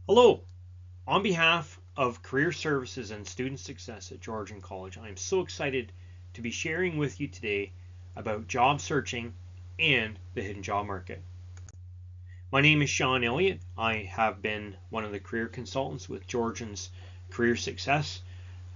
Hello, on behalf of Career Services and Student Success at Georgian College, I am so excited to be sharing with you today about job searching and the hidden job market. My name is Sean Elliott. I have been one of the career consultants with Georgian's Career Success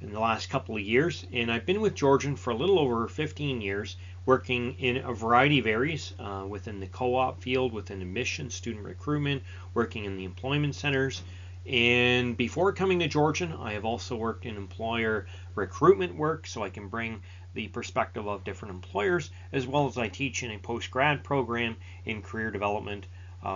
in the last couple of years, and I've been with Georgian for a little over 15 years, working in a variety of areas within the co-op field, within admissions, student recruitment, working in the employment centers. And before coming to Georgian, I have also worked in employer recruitment work, so I can bring the perspective of different employers, as well as I teach in a post-grad program in career development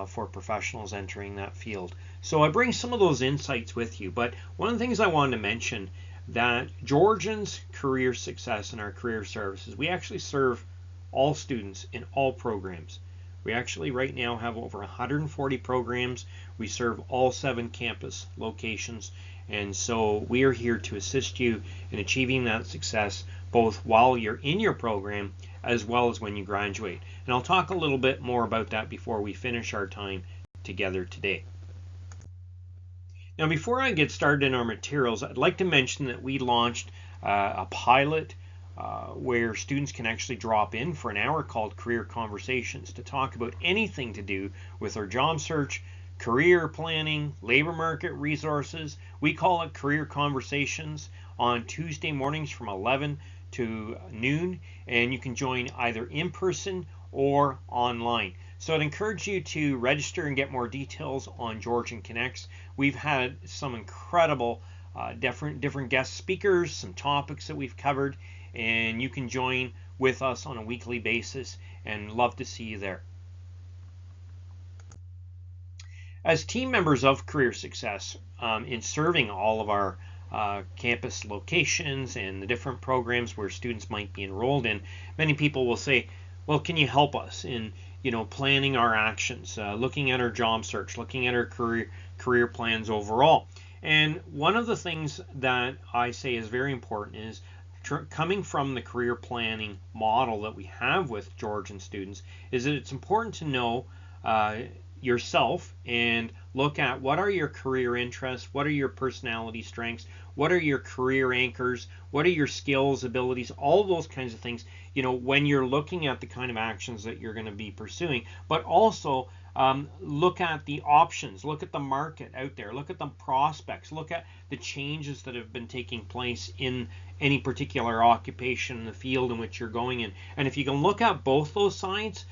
for professionals entering that field. So I bring some of those insights with you, but one of the things I wanted to mention that Georgian's Career Success and our career services, we actually serve all students in all programs. We actually right now have over 140 programs. We serve all 7 campus locations, and so we are here to assist you in achieving that success both while you're in your program as well as when you graduate. And I'll talk a little bit more about that before we finish our time together today. Now, before I get started in our materials, I'd like to mention that we launched a pilot where students can actually drop in for an hour called Career Conversations to talk about anything to do with their job search, career planning, labor market resources. We call it Career Conversations on Tuesday mornings from 11 to noon, and you can join either in person or online. So I'd encourage you to register and get more details on Georgian Connects. We've had some incredible different guest speakers, some topics that we've covered, and you can join with us on a weekly basis, and love to see you there. As team members of Career Success, in serving all of our campus locations and the different programs where students might be enrolled in, many people will say, well, can you help us in planning our actions, looking at our job search, looking at our career plans overall? And one of the things that I say is very important is coming from the career planning model that we have with Georgian students, is that it's important to know yourself and look at what are your career interests, what are your personality strengths, what are your career anchors, what are your skills, abilities, all those kinds of things, when you're looking at the kind of actions that you're going to be pursuing. But also look at the options, look at the market out there, look at the prospects, look at the changes that have been taking place in any particular occupation in the field in which you're going in. And if you can look at both those sides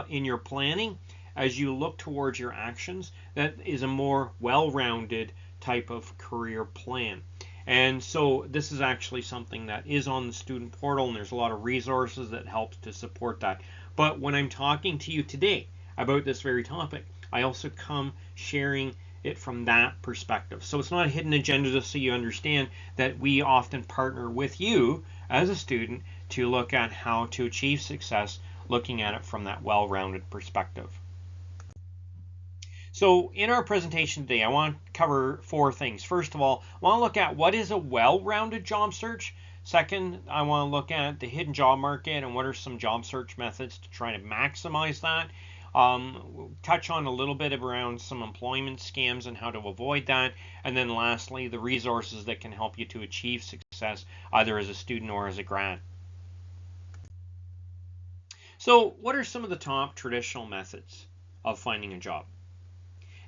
in your planning, as you look towards your actions, that is a more well-rounded type of career plan. And so this is actually something that is on the student portal, and there's a lot of resources that help to support that. But when I'm talking to you today about this very topic, I also come sharing it from that perspective. So it's not a hidden agenda, just so you understand that we often partner with you as a student to look at how to achieve success, looking at it from that well-rounded perspective. So in our presentation today, I want to cover 4 things. First of all, I want to look at what is a well-rounded job search. Second, I want to look at the hidden job market and what are some job search methods to try to maximize that. Touch on a little bit around some employment scams and how to avoid that. And then lastly, the resources that can help you to achieve success either as a student or as a grad. So what are some of the top traditional methods of finding a job?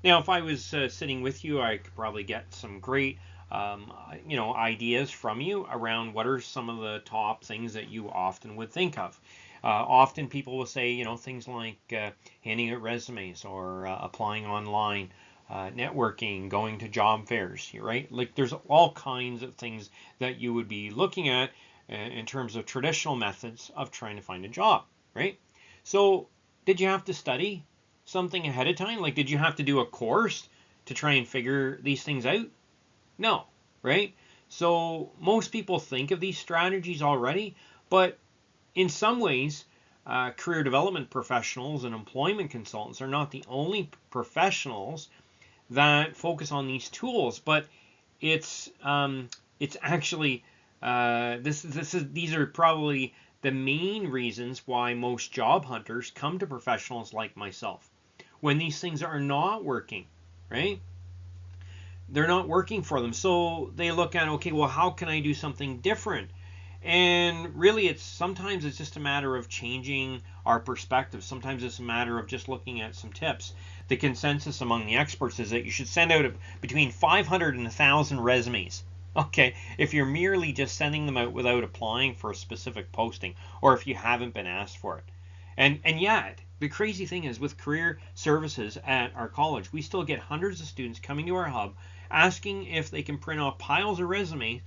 Now, if I was sitting with you, I could probably get some great ideas from you around what are some of the top things that you often would think of. Often people will say, things like handing out resumes or applying online, networking, going to job fairs, right? Like there's all kinds of things that you would be looking at in terms of traditional methods of trying to find a job, right? So did you have to study something ahead of time? Like, did you have to do a course to try and figure these things out? No, right? So most people think of these strategies already, but in some ways, career development professionals and employment consultants are not the only professionals that focus on these tools, but it's actually these are probably the main reasons why most job hunters come to professionals like myself when these things are not working, right? they're not working for them. So they look at, okay, well, how can I do something different? And really, sometimes it's just a matter of changing our perspective. Sometimes it's a matter of just looking at some tips. The consensus among the experts is that you should send out between 500 and 1,000 resumes. Okay, if you're merely just sending them out without applying for a specific posting, or if you haven't been asked for it. And yet, the crazy thing is, with career services at our college, we still get hundreds of students coming to our hub asking if they can print off piles of resumes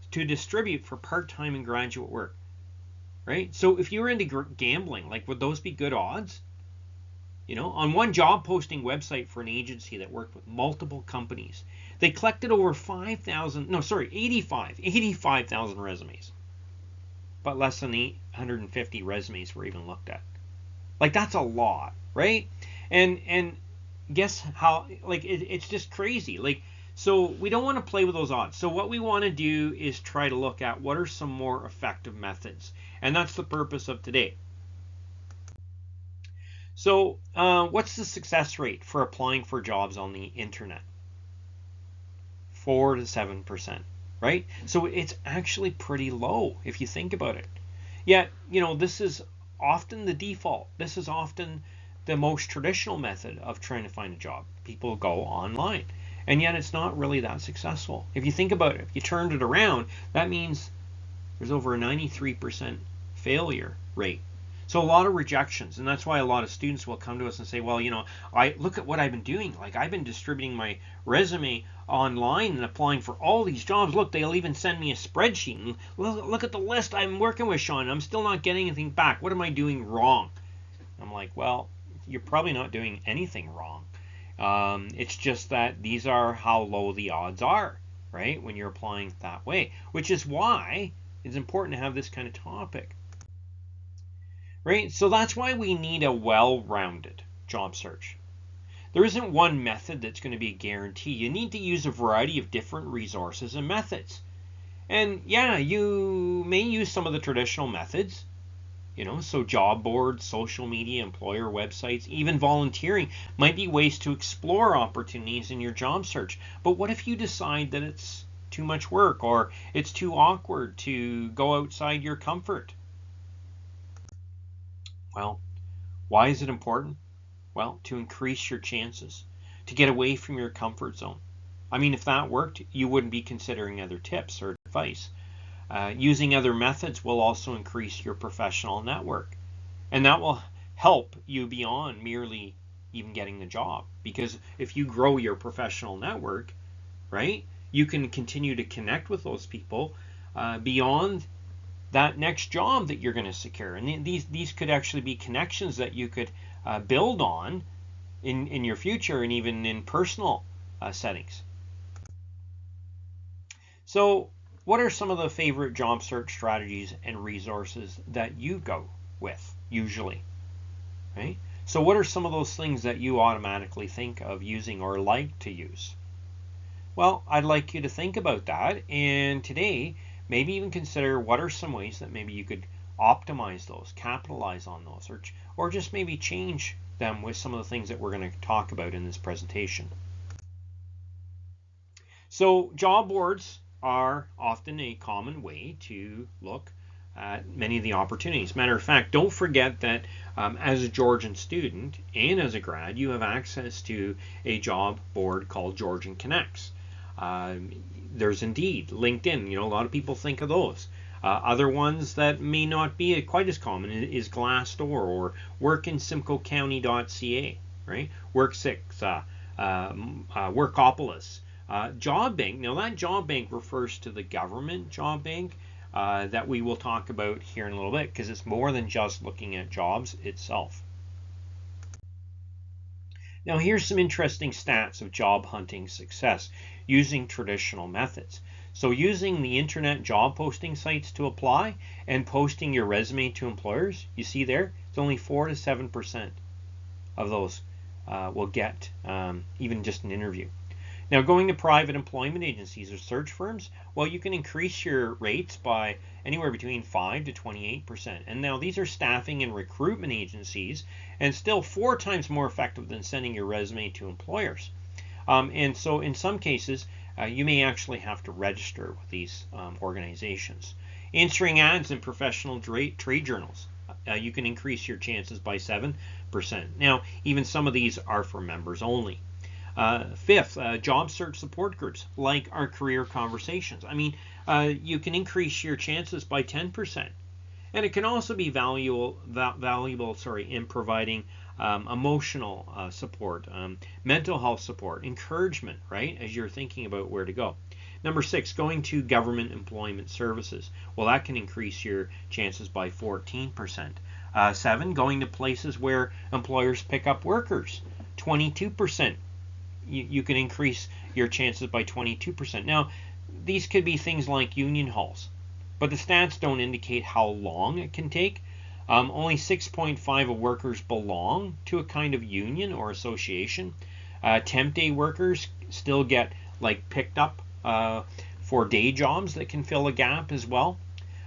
to distribute for part-time and graduate work, right? So if you were into gambling, like, would those be good odds? You know, on one job posting website for an agency that worked with multiple companies, they collected over 85,000 resumes, but less than 850 resumes were even looked at. Like, that's a lot, right? And guess how, like, it's just crazy. Like, so we don't want to play with those odds. So what we want to do is try to look at what are some more effective methods. And that's the purpose of today. So what's the success rate for applying for jobs on the internet? 4 to 7%, right? So it's actually pretty low if you think about it. Yet, you know, this is often the default. This is often the most traditional method of trying to find a job. People go online. And yet it's not really that successful. If you think about it, if you turned it around, that means there's over a 93% failure rate. So a lot of rejections, and that's why a lot of students will come to us and say, well, you know, I look at what I've been doing. Like, I've been distributing my resume online and applying for all these jobs. Look, they'll even send me a spreadsheet. And look at the list I'm working with, Sean. I'm still not getting anything back. What am I doing wrong? I'm like, well, you're probably not doing anything wrong. It's just that these are how low the odds are, right, when you're applying that way, which is why it's important to have this kind of topic, right? So that's why we need a well-rounded job search. There isn't one method that's going to be a guarantee. You need to use a variety of different resources and methods. And yeah, you may use some of the traditional methods, you know, so job boards, social media, employer websites, even volunteering might be ways to explore opportunities in your job search. But what if you decide that it's too much work or it's too awkward to go outside your comfort? Well, why is it important? Well, to increase your chances, to get away from your comfort zone. I mean, if that worked, you wouldn't be considering other tips or advice. Using other methods will also increase your professional network. And that will help you beyond merely even getting the job. Because if you grow your professional network, right, you can continue to connect with those people beyond that next job that you're going to secure. And these could actually be connections that you could build on in your future and even in personal settings. So what are some of the favorite job search strategies and resources that you go with usually, right? So what are some of those things that you automatically think of using or like to use? Well, I'd like you to think about that, and today maybe even consider what are some ways that maybe you could optimize those, capitalize on those, or just maybe change them with some of the things that we're going to talk about in this presentation. So job boards are often a common way to look at many of the opportunities. Matter of fact, don't forget that as a Georgian student and as a grad, you have access to a job board called Georgian Connects. There's Indeed, LinkedIn, you know, a lot of people think of those. Other ones that may not be quite as common is Glassdoor or workinsimcoecounty.ca, right? Work6, Workopolis. Job Bank, now that Job Bank refers to the government job bank that we will talk about here in a little bit, because it's more than just looking at jobs itself. Now here's some interesting stats of job hunting success using traditional methods. So using the internet job posting sites to apply and posting your resume to employers, you see there, it's only 4 to 7% of those will get even just an interview. Now, going to private employment agencies or search firms, well, you can increase your rates by anywhere between 5 to 28%. And now these are staffing and recruitment agencies, and still 4 times more effective than sending your resume to employers. And so in some cases, you may actually have to register with these organizations. Answering ads in professional trade journals. You can increase your chances by 7%. Now, even some of these are for members only. Fifth, job search support groups like our career conversations. I mean, you can increase your chances by 10%. And it can also be valuable in providing emotional support, mental health support, encouragement, right, as you're thinking about where to go. Number 6, going to government employment services. Well, that can increase your chances by 14%. 7, going to places where employers pick up workers. 22%. You can increase your chances by 22%. Now, these could be things like union halls, but the stats don't indicate how long it can take. Only 6.5% of workers belong to a kind of union or association. Temp day workers still get picked up for day jobs that can fill a gap as well.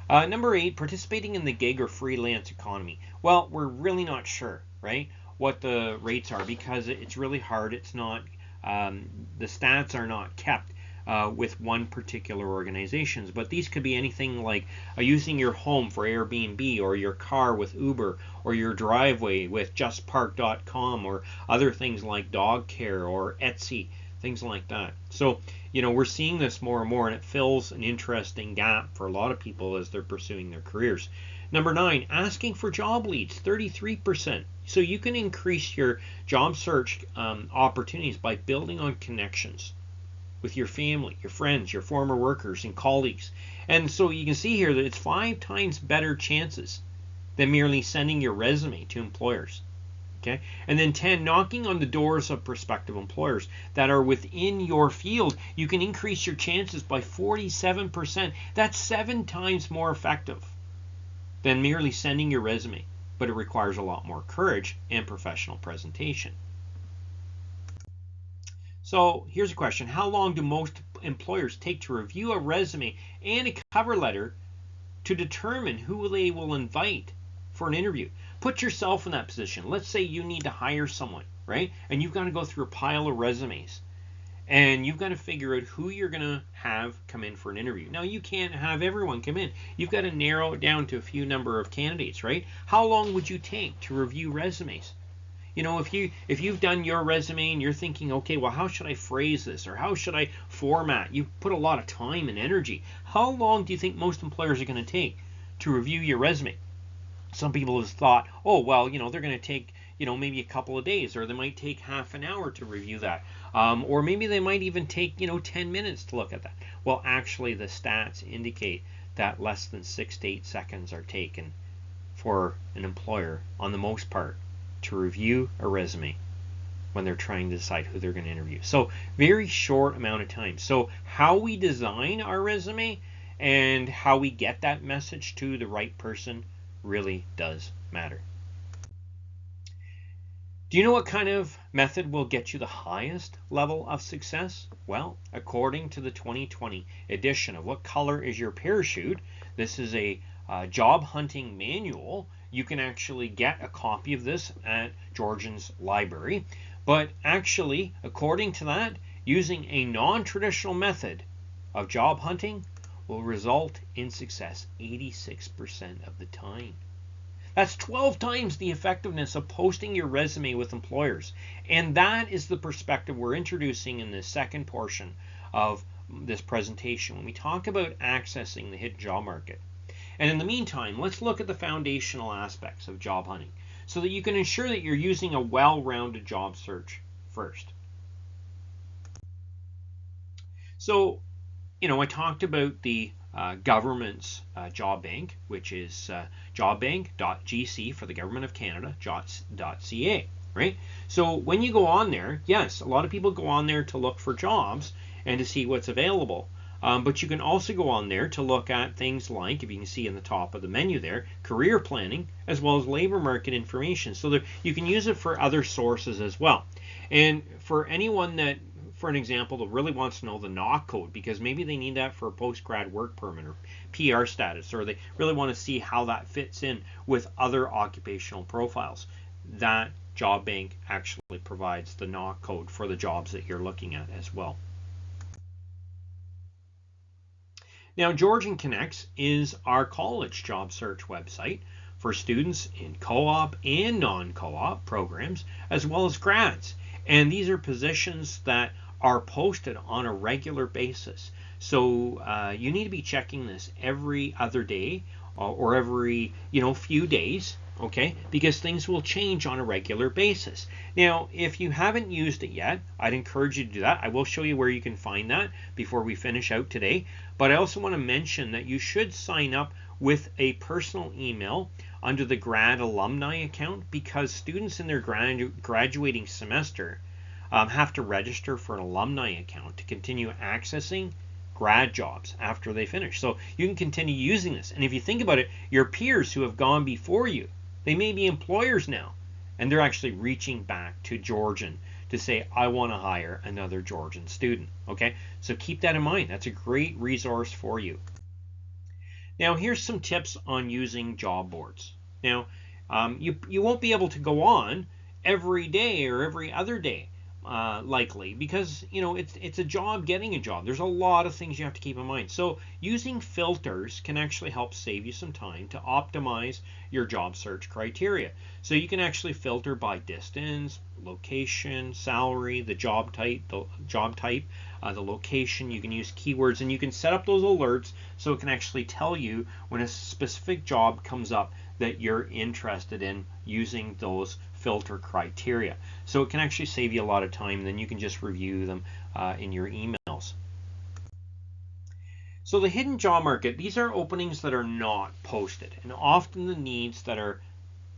Number 8, participating in the gig or freelance economy. Well, we're really not sure, right, what the rates are, because it's really hard. It's not, the stats are not kept with one particular organizations, but these could be anything like using your home for Airbnb, or your car with Uber, or your driveway with JustPark.com, or other things like dog care or Etsy, things like that. So, we're seeing this more and more, and it fills an interesting gap for a lot of people as they're pursuing their careers. Number 9, asking for job leads, 33%. So you can increase your job search opportunities by building on connections with your family, your friends, your former workers and colleagues. And so you can see here that it's 5 times better chances than merely sending your resume to employers. Okay? And then 10, knocking on the doors of prospective employers that are within your field. You can increase your chances by 47%. That's 7 times more effective than merely sending your resume, but it requires a lot more courage and professional presentation. So here's a question. How long do most employers take to review a resume and a cover letter to determine who they will invite for an interview? Put yourself in that position. Let's say you need to hire someone, right? And you've got to go through a pile of resumes, and you've got to figure out who you're going to have come in for an interview. Now, you can't have everyone come in. You've got to narrow it down to a few number of candidates, right? How long would you take to review resumes? If you've done your resume and you're thinking, okay, well, how should I phrase this, or how should I format? You've put a lot of time and energy. How long do you think most employers are going to take to review your resume? Some people have thought, oh, well, they're going to take, maybe a couple of days, or they might take half an hour to review that. Or maybe they might even take, 10 minutes to look at that. Well, actually, the stats indicate that less than 6 to 8 seconds are taken for an employer, on the most part, to review a resume when they're trying to decide who they're going to interview. So very short amount of time. So how we design our resume and how we get that message to the right person really does matter. Do you know what kind of method will get you the highest level of success? Well, according to the 2020 edition of What Color is Your Parachute, this is a job hunting manual. You can actually get a copy of this at Georgian's library. But actually, according to that, using a non-traditional method of job hunting will result in success 86% of the time. That's 12 times the effectiveness of posting your resume with employers. And that is the perspective we're introducing in the second portion of this presentation when we talk about accessing the hidden job market. And in the meantime, let's look at the foundational aspects of job hunting so that you can ensure that you're using a well-rounded job search first. So, I talked about the government's job bank, which is jobbank.gc for the Government of Canada, .ca, right? So when you go on there, yes, a lot of people go on there to look for jobs and to see what's available. But you can also go on there to look at things like, if you can see in the top of the menu there, career planning, as well as labor market information. So you can use it for other sources as well. And for anyone that, for an example, that really wants to know the knock code, because maybe they need that for a post-grad work permit or PR status, or they really want to see how that fits in with other occupational profiles, that Job Bank actually provides the knock code for the jobs that you're looking at as well. Now, Georgian Connects is our college job search website for students in co-op and non-co-op programs, as well as grads. And these are positions that are posted on a regular basis. So you need to be checking this every other day or every few days, okay? Because things will change on a regular basis. Now, if you haven't used it yet, I'd encourage you to do that. I will show you where you can find that before we finish out today. But I also want to mention that you should sign up with a personal email under the grad alumni account, because students in their graduating semester have to register for an alumni account to continue accessing grad jobs after they finish. So you can continue using this. And if you think about it, your peers who have gone before you, they may be employers now, and they're actually reaching back to Georgian to say, I want to hire another Georgian student. Okay, so keep that in mind. That's a great resource for you. Now, here's some tips on using job boards. Now, you won't be able to go on every day or every other day, likely, because it's a job getting a job. There's a lot of things you have to keep in mind. So using filters can actually help save you some time to optimize your job search criteria. So you can actually filter by distance, location, salary, the job type, the location. You can use keywords, and you can set up those alerts so it can actually tell you when a specific job comes up that you're interested in using those filter criteria. So it can actually save you a lot of time, and then you can just review them in your emails. So the hidden job market, these are openings that are not posted, and often the needs that are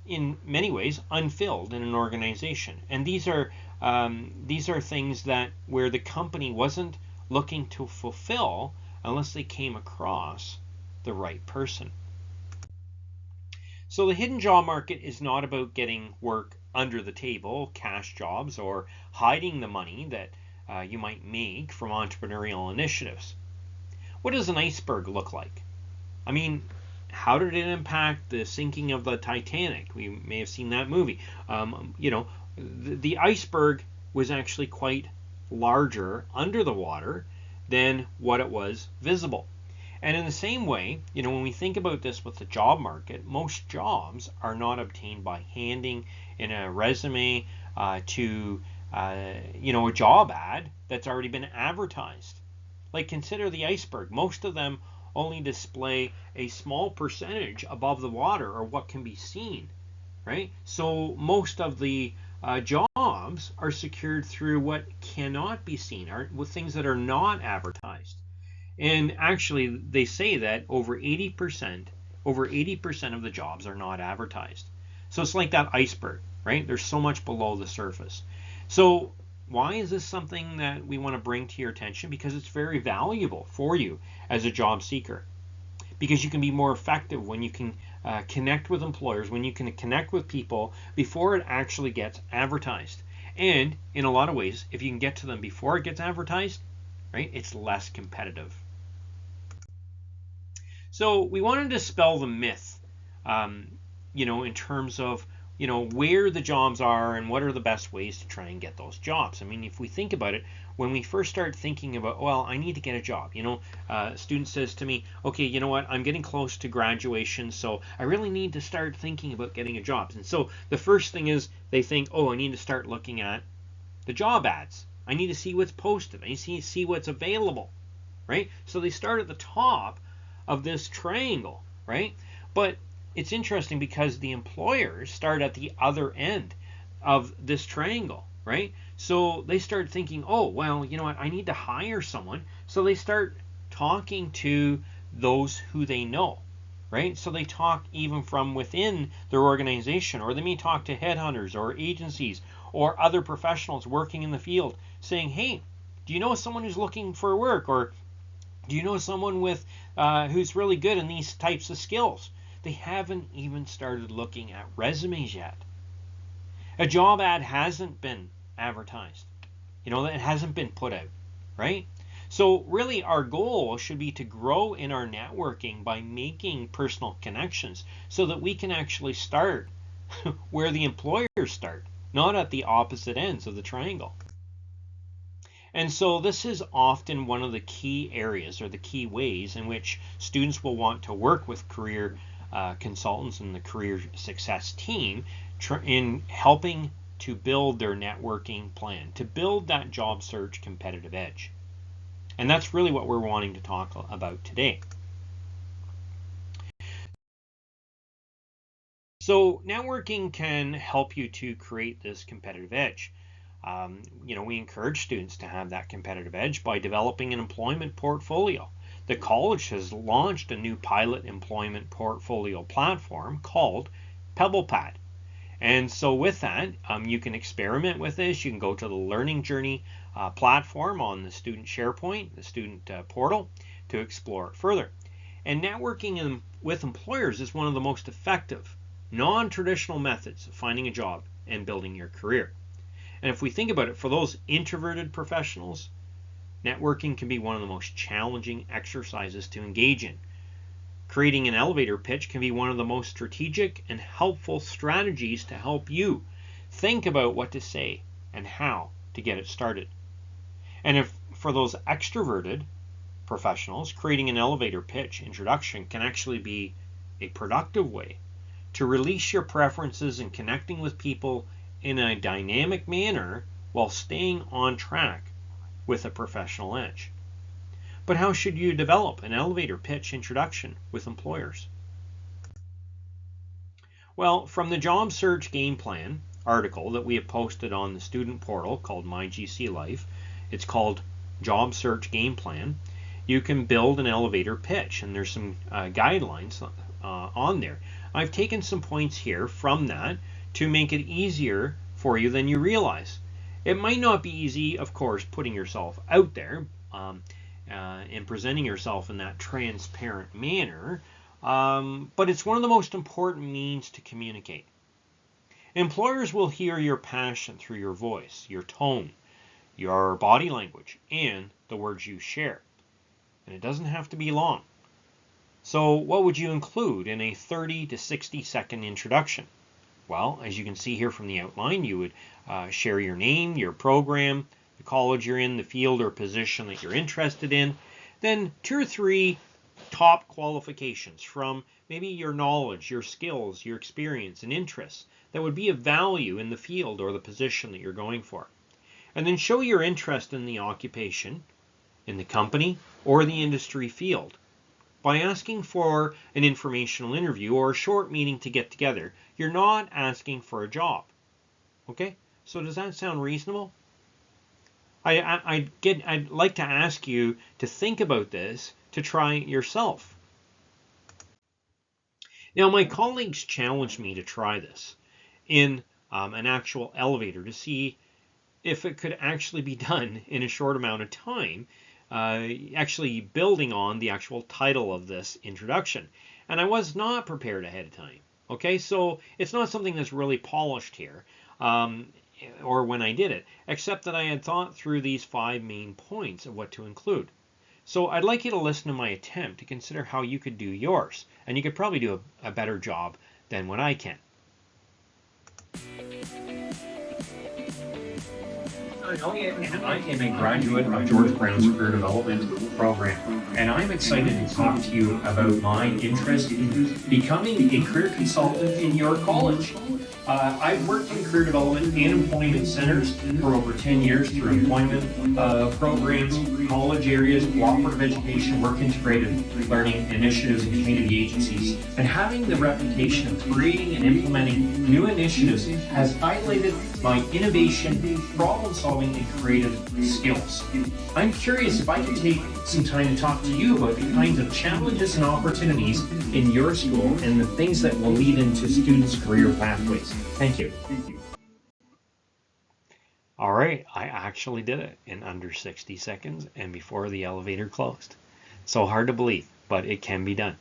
in many ways unfilled in an organization. And these are things that where the company wasn't looking to fulfill unless they came across the right person. So the hidden job market is not about getting work under the table, cash jobs, or hiding the money that you might make from entrepreneurial initiatives. What does an iceberg look like? I mean, how did it impact the sinking of the Titanic? We may have seen that movie. The iceberg was actually quite larger under the water than what it was visible. And in the same way, when we think about this with the job market, most jobs are not obtained by handing in a resume to a job ad that's already been advertised. Like, consider the iceberg. Most of them only display a small percentage above the water, or what can be seen, right? So most of the jobs are secured through what cannot be seen, with things that are not advertised. And actually, they say that over 80% of the jobs are not advertised. So it's like that iceberg, right? There's so much below the surface. So why is this something that we want to bring to your attention? Because it's very valuable for you as a job seeker. Because you can be more effective when you can connect with employers, when you can connect with people before it actually gets advertised. And in a lot of ways, if you can get to them before it gets advertised, right, it's less competitive. So we want to dispel the myth, in terms of where the jobs are and what are the best ways to try and get those jobs. I mean, if we think about it, when we first start thinking about, well, I need to get a job, a student says to me, okay, you know what, I'm getting close to graduation, so I really need to start thinking about getting a job. And so the first thing is they think, oh, I need to start looking at the job ads. I need to see what's posted. I need to see what's available, right? So they start at the top of this triangle, right? But it's interesting because the employers start at the other end of this triangle, right? So they start thinking, oh, well, you know what, I need to hire someone. So they start talking to those who they know, right? So they talk even from within their organization, or they may talk to headhunters or agencies or other professionals working in the field saying, hey, do you know someone who's looking for work? Or do you know someone with who's really good in these types of skills? They haven't even started looking at resumes yet. A job ad hasn't been advertised. It hasn't been put out, right? So really our goal should be to grow in our networking by making personal connections so that we can actually start where the employers start, not at the opposite ends of the triangle. And so this is often one of the key areas or the key ways in which students will want to work with career consultants and the career success team in helping to build their networking plan, to build that job search competitive edge. And that's really what we're wanting to talk about today. So networking can help you to create this competitive edge. We encourage students to have that competitive edge by developing an employment portfolio. The college has launched a new pilot employment portfolio platform called PebblePad. And so with that, you can experiment with this. You can go to the Learning Journey platform on the student SharePoint, the student portal, to explore it further. And networking with employers is one of the most effective, non-traditional methods of finding a job and building your career. And if we think about it, for those introverted professionals, networking can be one of the most challenging exercises to engage in. Creating an elevator pitch can be one of the most strategic and helpful strategies to help you think about what to say and how to get it started. And if for those extroverted professionals, creating an elevator pitch introduction can actually be a productive way to release your preferences and connecting with people in a dynamic manner while staying on track with a professional edge. But how should you develop an elevator pitch introduction with employers? Well, from the job search game plan article that we have posted on the student portal called My GC Life, it's called Job Search Game Plan, you can build an elevator pitch, and there's some guidelines on there. I've taken some points here from that to make it easier for you than you realize. It might not be easy, of course, putting yourself out there and presenting yourself in that transparent manner, but it's one of the most important means to communicate. Employers will hear your passion through your voice, your tone, your body language, and the words you share. And it doesn't have to be long. So what would you include in a 30 to 60 second introduction? Well, as you can see here from the outline, you would share your name, your program, the college you're in, the field or position that you're interested in, then 2 or 3 top qualifications from maybe your knowledge, your skills, your experience and interests that would be of value in the field or the position that you're going for. And then show your interest in the occupation, in the company, or the industry field. By asking for an informational interview or a short meeting to get together, you're not asking for a job. Okay? So does that sound reasonable? I'd like to ask you to think about this, to try it yourself. Now, my colleagues challenged me to try this in an actual elevator to see if it could actually be done in a short amount of time, actually building on the actual title of this introduction. And I was not prepared ahead of time. Okay, so it's not something that's really polished here, or when I did it, except that I had thought through these 5 main points of what to include. So I'd like you to listen to my attempt to consider how you could do yours, and you could probably do a better job than what I can. I am a graduate of George Brown's Career Development Program, and I'm excited to talk to you about my interest in becoming a career consultant in your college. I've worked in career development and employment centers for over 10 years through employment programs, college areas, cooperative education, work integrated learning initiatives, and community agencies. And having the reputation of creating and implementing new initiatives has highlighted my innovation, problem solving, and creative skills. I'm curious if I could take some time to talk to you about the kinds of challenges and opportunities in your school and the things that will lead into students' career pathways. Thank you. All right, I actually did it in under 60 seconds and before the elevator closed. So hard to believe, but it can be done.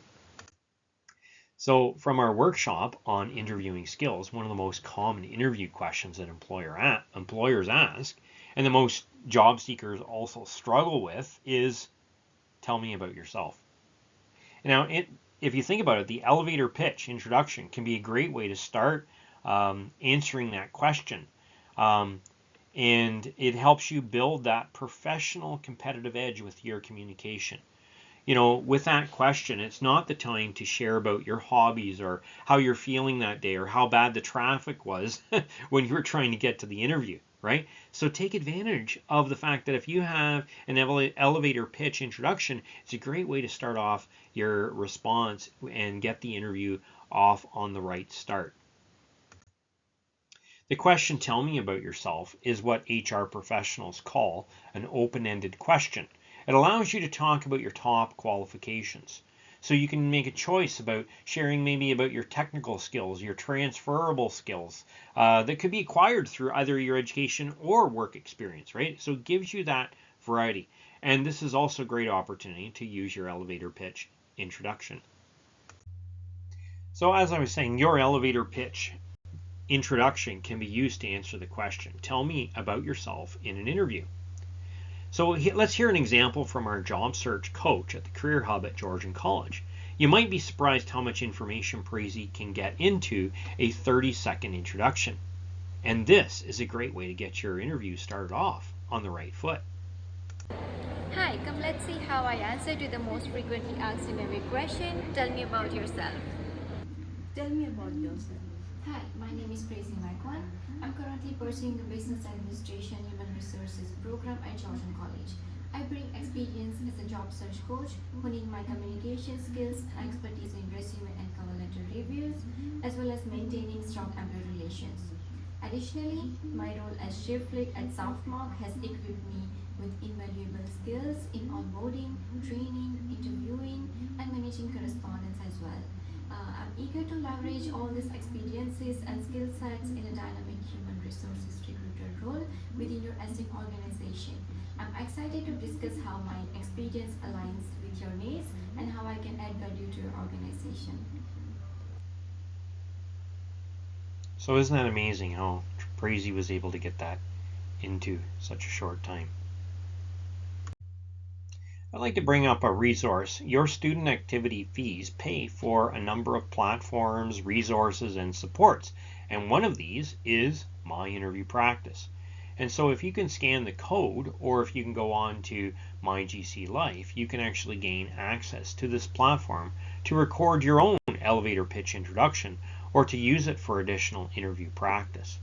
So from our workshop on interviewing skills, one of the most common interview questions that employers ask, and the most job seekers also struggle with, is tell me about yourself. Now, if you think about it, the elevator pitch introduction can be a great way to start answering that question. And it helps you build that professional competitive edge with your communication. With that question, it's not the time to share about your hobbies or how you're feeling that day or how bad the traffic was when you were trying to get to the interview, right? So take advantage of the fact that if you have an elevator pitch introduction, it's a great way to start off your response and get the interview off on the right start. The question, "Tell me about yourself," is what HR professionals call an open-ended question. It allows you to talk about your top qualifications. So you can make a choice about sharing maybe about your technical skills, your transferable skills that could be acquired through either your education or work experience, right? So it gives you that variety. And this is also a great opportunity to use your elevator pitch introduction. So as I was saying, your elevator pitch introduction can be used to answer the question, "Tell me about yourself in an interview." So let's hear an example from our job search coach at the Career Hub at Georgian College. You might be surprised how much information Prezi can get into a 30-second introduction. And this is a great way to get your interview started off on the right foot. Hi, come let's see how I answer to the most frequently asked interview question. Tell me about yourself. Tell me about yourself. Hi, my name is Prezi Makwan. I'm currently pursuing a Business Administration Human Resources program at Georgian College. I bring experience as a job search coach, honing my communication skills and expertise in resume and cover letter reviews, as well as maintaining strong employee relations. Additionally, my role as shift lead at Southmark has equipped me with invaluable skills in onboarding, training, interviewing, and managing correspondence as well. I'm eager to leverage all these experiences and skill sets in a dynamic human resources recruiter role within your Async organization. I'm excited to discuss how my experience aligns with your needs and how I can add value to your organization. So isn't that amazing how Prezi was able to get that into such a short time? I'd like to bring up a resource. Your student activity fees pay for a number of platforms, resources, and supports. And one of these is My Interview Practice. And so if you can scan the code, or if you can go on to My GC Life, you can actually gain access to this platform to record your own elevator pitch introduction or to use it for additional interview practice.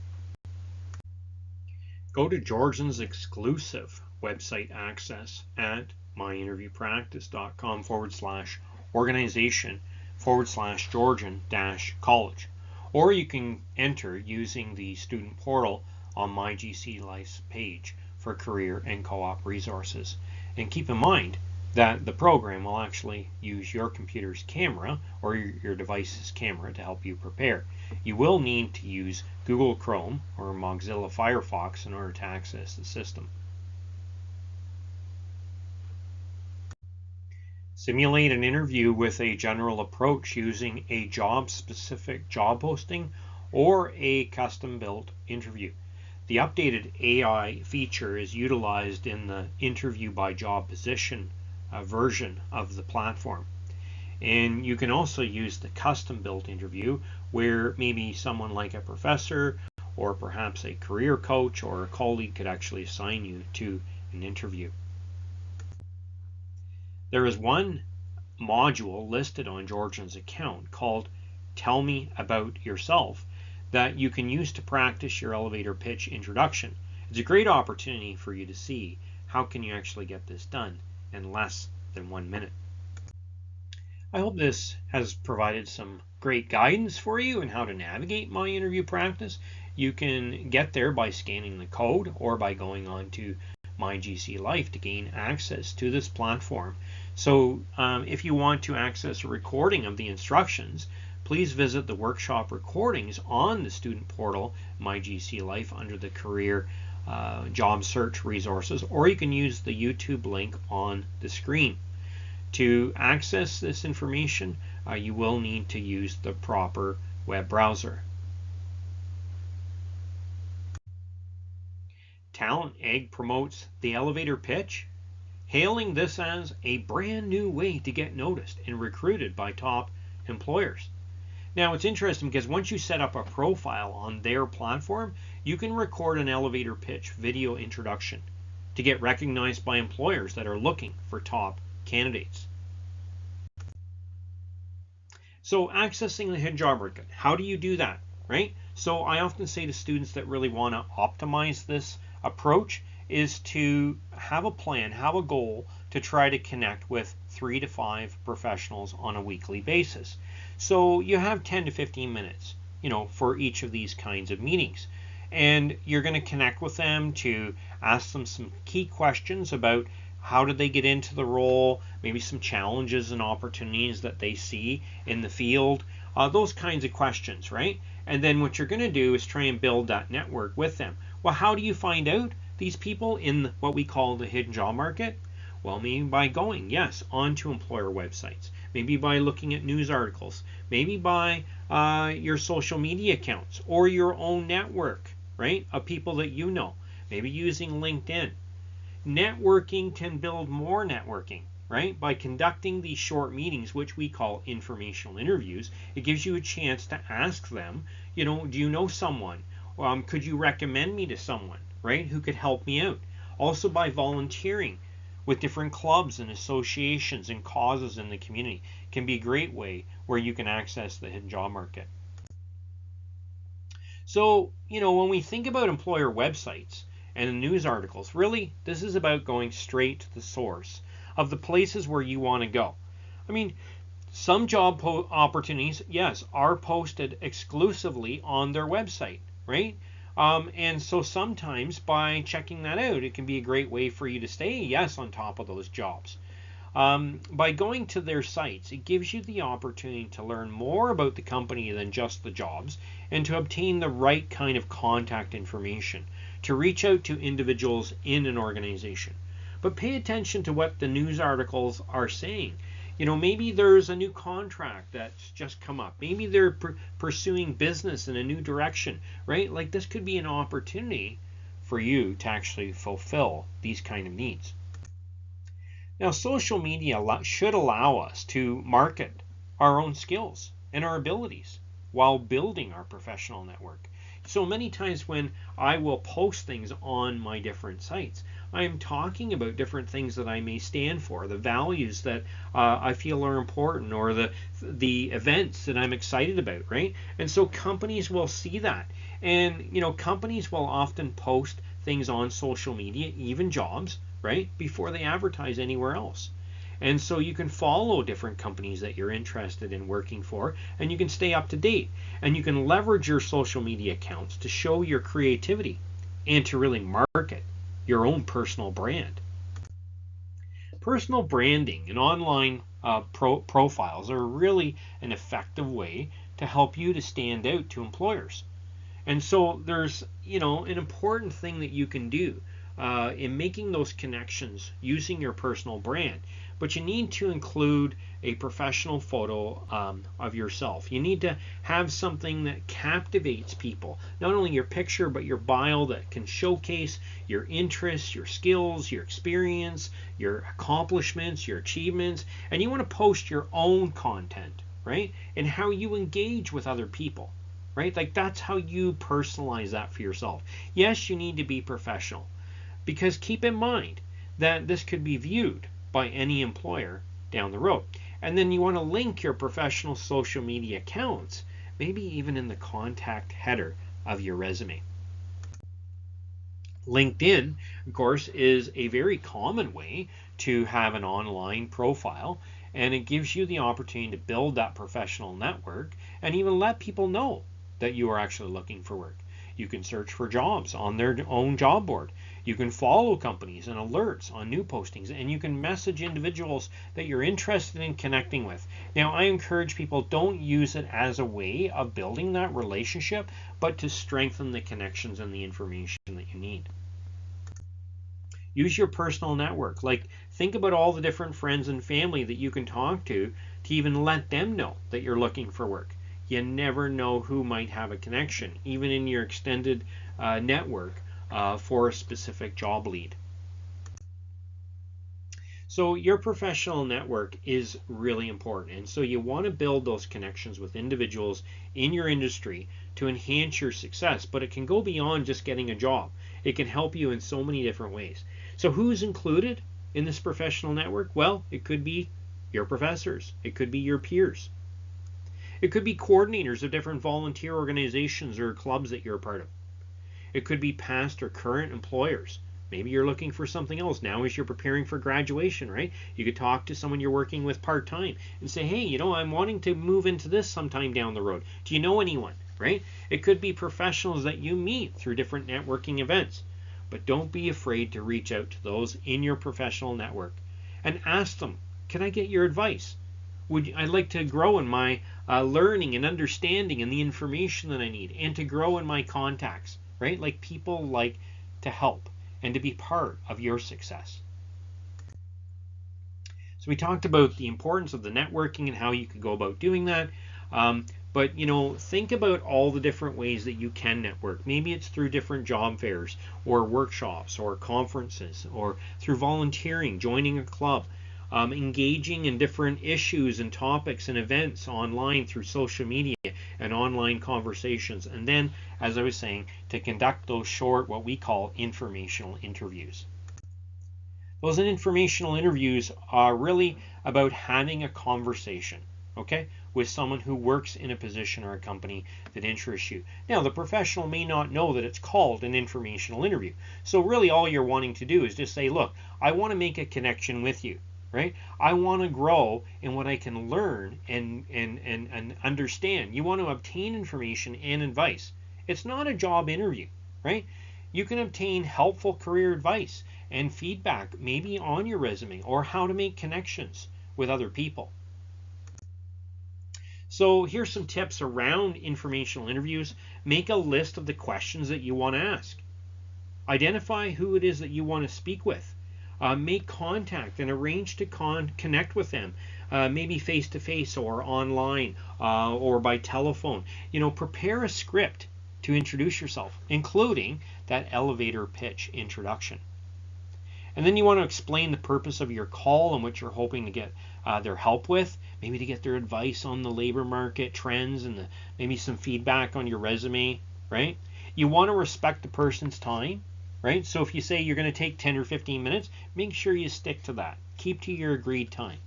Go to Georgian's exclusive website access at myinterviewpractice.com/organization/Georgian-college, or you can enter using the student portal on My GC Life's page for career and co-op resources. And keep in mind that the program will actually use your computer's camera or your device's camera to help you prepare. You will need to use Google Chrome or Mozilla Firefox in order to access the system. Simulate an interview with a general approach using a job-specific job posting or a custom-built interview. The updated AI feature is utilized in the interview by job position version of the platform. And you can also use the custom-built interview where maybe someone like a professor or perhaps a career coach or a colleague could actually assign you to an interview. There is one module listed on Georgian's account called Tell Me About Yourself that you can use to practice your elevator pitch introduction. It's a great opportunity for you to see how can you actually get this done in less than 1 minute. I hope this has provided some great guidance for you in how to navigate My Interview Practice. You can get there by scanning the code or by going on to My GC Life to gain access to this platform. So if you want to access a recording of the instructions, please visit the workshop recordings on the student portal My GC Life under the career job search resources, or you can use the YouTube link on the screen. To access this information, you will need to use the proper web browser. Talent Egg promotes the elevator pitch, hailing this as a brand new way to get noticed and recruited by top employers. Now it's interesting because once you set up a profile on their platform, you can record an elevator pitch video introduction to get recognized by employers that are looking for top candidates. So accessing the hidden job market, how do you do that, right? So I often say to students that really want to optimize this approach is to have a plan, have a goal to try to connect with 3 to 5 professionals on a weekly basis. So you have 10 to 15 minutes, for each of these kinds of meetings. And you're going to connect with them to ask them some key questions about how did they get into the role, maybe some challenges and opportunities that they see in the field, those kinds of questions, right? And then what you're going to do is try and build that network with them. Well, how do you find out these people in what we call the hidden job market? Well, maybe by going, yes, onto employer websites, maybe by looking at news articles, maybe by your social media accounts or your own network, right, of people that you know, maybe using LinkedIn. Networking can build more networking, right? By conducting these short meetings, which we call informational interviews, it gives you a chance to ask them, do you know someone? Could you recommend me to someone, right, who could help me out? Also by volunteering with different clubs and associations and causes in the community can be a great way where you can access the hidden job market. So, when we think about employer websites and news articles, really, this is about going straight to the source of the places where you want to go. I mean, some job opportunities, yes, are posted exclusively on their website, right? And so sometimes by checking that out, it can be a great way for you to stay, yes, on top of those jobs. By going to their sites, it gives you the opportunity to learn more about the company than just the jobs and to obtain the right kind of contact information to reach out to individuals in an organization. But pay attention to what the news articles are saying. Maybe there's a new contract that's just come up. Maybe they're pursuing business in a new direction, right? Like this could be an opportunity for you to actually fulfill these kind of needs. Now, social media should allow us to market our own skills and our abilities while building our professional network. So many times when I will post things on my different sites, I am talking about different things that I may stand for, the values that I feel are important, or the events that I'm excited about, right? And so companies will see that. And, companies will often post things on social media, even jobs, right, before they advertise anywhere else. And so you can follow different companies that you're interested in working for, and you can stay up to date. And you can leverage your social media accounts to show your creativity and to really market your own personal brand. Personal branding and online profiles are really an effective way to help you to stand out to employers. And so there's, an important thing that you can do in making those connections using your personal brand. But you need to include a professional photo of yourself. You need to have something that captivates people. Not only your picture, but your bio that can showcase your interests, your skills, your experience, your accomplishments, your achievements. And you want to post your own content, right? And how you engage with other people, right? Like that's how you personalize that for yourself. Yes, you need to be professional, because keep in mind that this could be viewed by any employer down the road. And then you want to link your professional social media accounts, maybe even in the contact header of your resume. LinkedIn, of course, is a very common way to have an online profile, and it gives you the opportunity to build that professional network and even let people know that you are actually looking for work. You can search for jobs on their own job board. You can follow companies and alerts on new postings, and you can message individuals that you're interested in connecting with. Now, I encourage people, don't use it as a way of building that relationship, but to strengthen the connections and the information that you need. Use your personal network. Like, think about all the different friends and family that you can talk to even let them know that you're looking for work. You never know who might have a connection, even in your extended network, for a specific job lead. So your professional network is really important. And so you want to build those connections with individuals in your industry to enhance your success, but it can go beyond just getting a job. It can help you in so many different ways. So who's included in this professional network? Well, it could be your professors. It could be your peers. It could be coordinators of different volunteer organizations or clubs that you're a part of. It could be past or current employers. Maybe you're looking for something else now as you're preparing for graduation, right? You could talk to someone you're working with part-time and say, hey, you know, I'm wanting to move into this sometime down the road. Do you know anyone, right? It could be professionals that you meet through different networking events. But don't be afraid to reach out to those in your professional network and ask them, can I get your advice? I'd like to grow in my learning and understanding and the information that I need, and to grow in my contacts, right? Like, people like to help and to be part of your success. So we talked about the importance of the networking and how you could go about doing that. But you know, think about all the different ways that you can network. Maybe it's through different job fairs or workshops or conferences, or through volunteering, joining a club, engaging in different issues and topics and events online through social media and online conversations. And then, as I was saying, to conduct those short, what we call informational interviews. Those informational interviews are really about having a conversation, okay, with someone who works in a position or a company that interests you. Now, the professional may not know that it's called an informational interview. So really all you're wanting to do is just say, look, I want to make a connection with you, right? I want to grow in what I can learn and understand. You want to obtain information and advice. It's not a job interview, right? You can obtain helpful career advice and feedback, maybe on your resume, or how to make connections with other people. So here's some tips around informational interviews. Make a list of the questions that you want to ask. Identify who it is that you want to speak with. Make contact and arrange to connect with them, maybe face-to-face or online, or by telephone. You know, prepare a script to introduce yourself, including that elevator pitch introduction. And then you want to explain the purpose of your call and what you're hoping to get their help with, maybe to get their advice on the labor market trends and maybe some feedback on your resume, right? You want to respect the person's time, right? So if you say you're going to take 10 or 15 minutes, make sure you stick to that. Keep to your agreed time.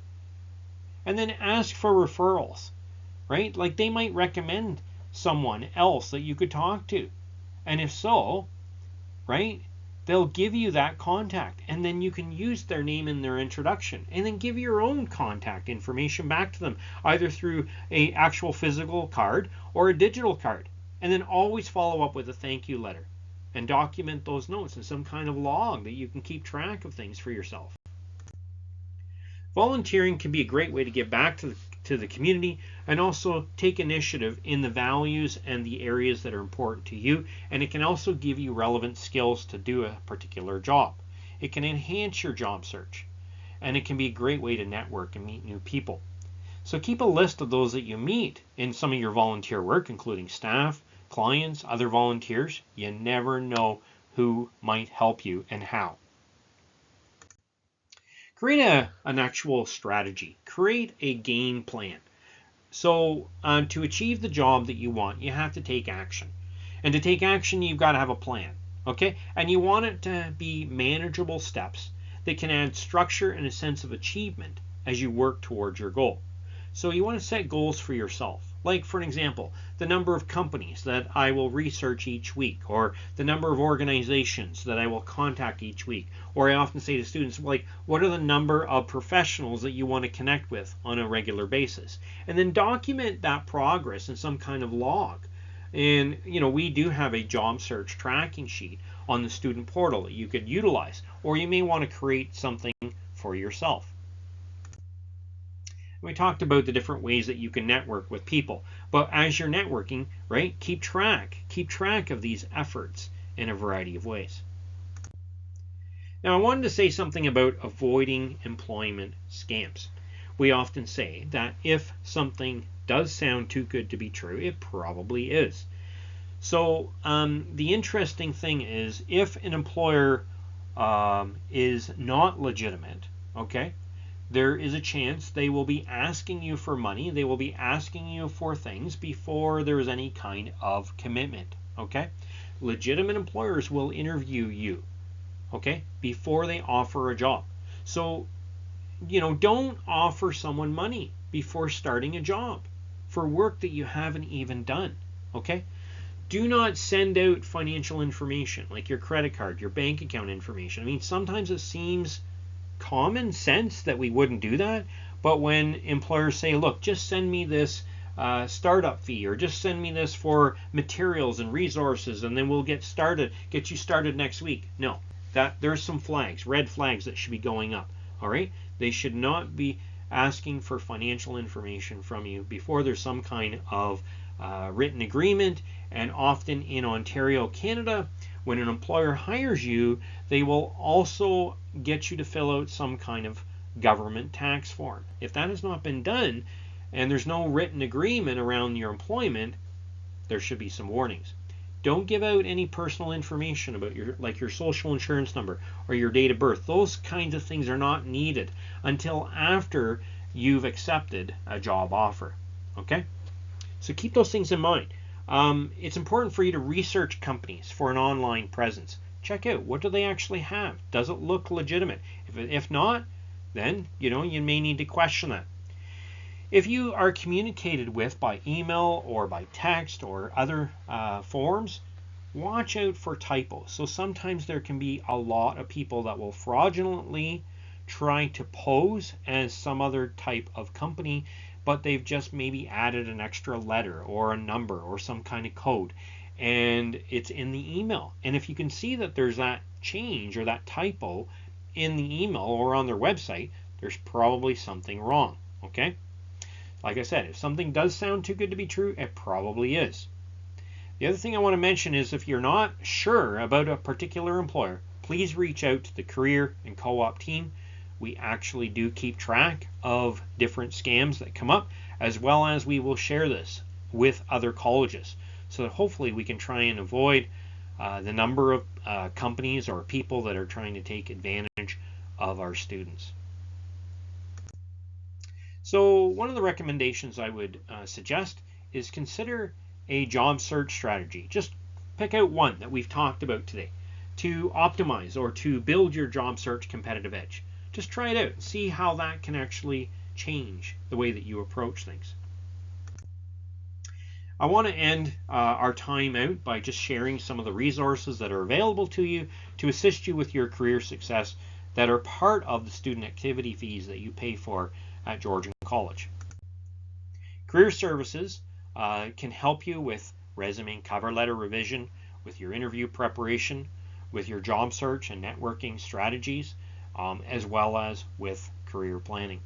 And then ask for referrals, right? Like, they might recommend someone else that you could talk to. And if so, right, they'll give you that contact, and then you can use their name in their introduction, and then give your own contact information back to them, either through an actual physical card or a digital card. And then always follow up with a thank you letter and document those notes in some kind of log that you can keep track of things for yourself. Volunteering can be a great way to give back to the community and also take initiative in the values and the areas that are important to you, and it can also give you relevant skills to do a particular job. It can enhance your job search, and it can be a great way to network and meet new people. So keep a list of those that you meet in some of your volunteer work, including staff, clients, other volunteers. You never know who might help you and how. Create an actual strategy. Create a game plan. So to achieve the job that you want, you have to take action. And to take action, you've got to have a plan. Okay? And you want it to be manageable steps that can add structure and a sense of achievement as you work towards your goal. So you want to set goals for yourself. Like, for an example, the number of companies that I will research each week, or the number of organizations that I will contact each week. Or I often say to students, like, what are the number of professionals that you want to connect with on a regular basis? And then document that progress in some kind of log. And, you know, we do have a job search tracking sheet on the student portal that you could utilize, or you may want to create something for yourself. We talked about the different ways that you can network with people, but as you're networking, right, keep track of these efforts in a variety of ways. Now, I wanted to say something about avoiding employment scams. We often say that if something does sound too good to be true, it probably is. So the interesting thing is, if an employer is not legitimate, okay, there is a chance they will be asking you for money. They will be asking you for things before there is any kind of commitment, okay? Legitimate employers will interview you, okay, before they offer a job. So, don't offer someone money before starting a job for work that you haven't even done, okay? Do not send out financial information like your credit card, your bank account information. I mean, sometimes it seems common sense that we wouldn't do that, but when employers say, look, just send me this startup fee, or just send me this for materials and resources, and then we'll get you started next week. No, there's some flags, red flags that should be going up. All right, they should not be asking for financial information from you before there's some kind of written agreement. And often in Ontario, Canada, when an employer hires you, they will also get you to fill out some kind of government tax form. If that has not been done and there's no written agreement around your employment, there should be some warnings. Don't give out any personal information about your social insurance number or your date of birth. Those kinds of things are not needed until after you've accepted a job offer. Okay? So keep those things in mind. It's important for you to research companies for an online presence. Check out, what do they actually have? Does it look legitimate? If not, then you may need to question that. If you are communicated with by email or by text or other forms, watch out for typos. So sometimes there can be a lot of people that will fraudulently try to pose as some other type of company, but they've just maybe added an extra letter or a number or some kind of code, and it's in the email. And if you can see that there's that change or that typo in the email or on their website, there's probably something wrong. Okay? Like I said, if something does sound too good to be true, it probably is. The other thing I want to mention is, if you're not sure about a particular employer, please reach out to the career and co-op team. We actually do keep track of different scams that come up, as well as we will share this with other colleges, so that hopefully we can try and avoid the number of companies or people that are trying to take advantage of our students. So one of the recommendations I would suggest is consider a job search strategy. Just pick out one that we've talked about today to optimize or to build your job search competitive edge. Just try it out and see how that can actually change the way that you approach things. I want to end our time out by just sharing some of the resources that are available to you to assist you with your career success that are part of the student activity fees that you pay for at Georgian College. Career Services can help you with resume and cover letter revision, with your interview preparation, with your job search and networking strategies, as well as with career planning.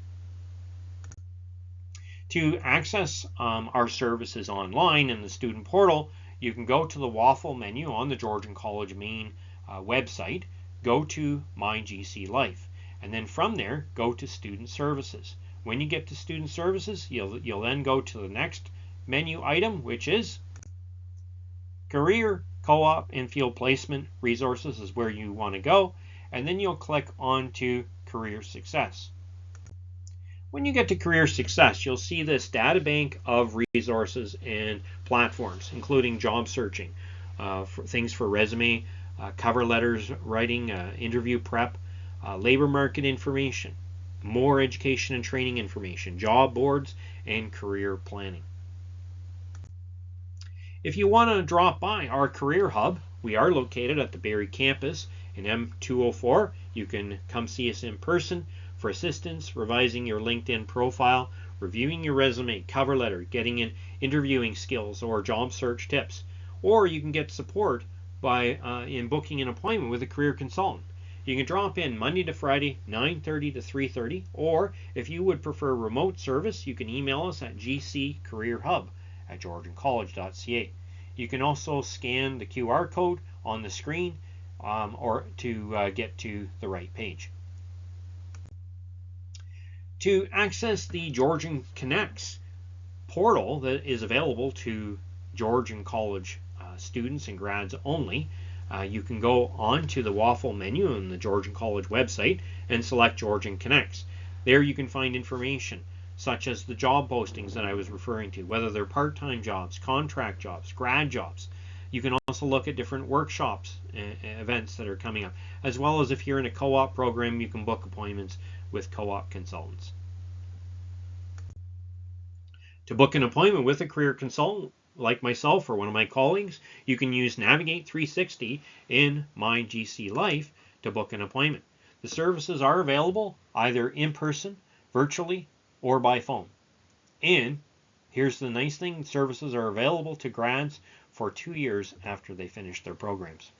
To access our services online in the student portal, you can go to the waffle menu on the Georgian College main website, go to My GC Life, and then from there go to Student Services. When you get to Student Services, you'll then go to the next menu item, which is Career, Co-op, and Field Placement Resources is where you want to go, and then you'll click on to Career Success. When you get to Career Success, you'll see this data bank of resources and platforms, including job searching, for things for resume, cover letters writing, interview prep, labor market information, more education and training information, job boards, and career planning. If you want to drop by our Career Hub, we are located at the Barrie campus in M204. You can come see us in person for assistance, revising your LinkedIn profile, reviewing your resume, cover letter, getting in interviewing skills or job search tips. Or you can get support by in booking an appointment with a career consultant. You can drop in Monday to Friday, 9:30 to 3:30, or if you would prefer remote service, you can email us at gccareerhub@georgiancollege.ca. You can also scan the QR code on the screen or to get to the right page. To access the Georgian Connects portal that is available to Georgian College students and grads only, you can go onto the waffle menu on the Georgian College website and select Georgian Connects. There you can find information such as the job postings that I was referring to, whether they're part-time jobs, contract jobs, grad jobs. You can also look at different workshops, events that are coming up, as well as if you're in a co-op program, you can book appointments with co-op consultants. To book an appointment with a career consultant like myself or one of my colleagues, you can use Navigate 360 in My GC Life to book an appointment. The services are available either in person, virtually, or by phone. And here's the nice thing, services are available to grads for 2 years after they finish their programs.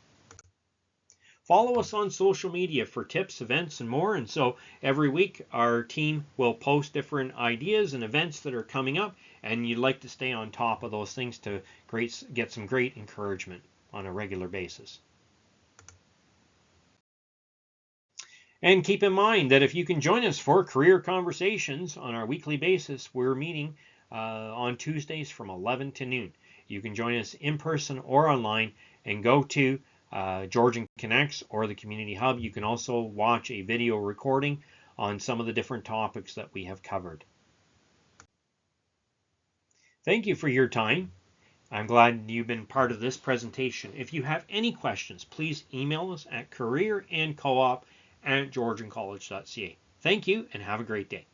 Follow us on social media for tips, events, and more. And so every week our team will post different ideas and events that are coming up, and you'd like to stay on top of those things to get some great encouragement on a regular basis. And keep in mind that if you can join us for career conversations on our weekly basis, we're meeting on Tuesdays from 11 to noon. You can join us in person or online and go to Georgian Connects or the Community Hub. You can also watch a video recording on some of the different topics that we have covered. Thank you for your time. I'm glad you've been part of this presentation. If you have any questions, please email us at careerandcoop@georgiancollege.ca. Thank you and have a great day.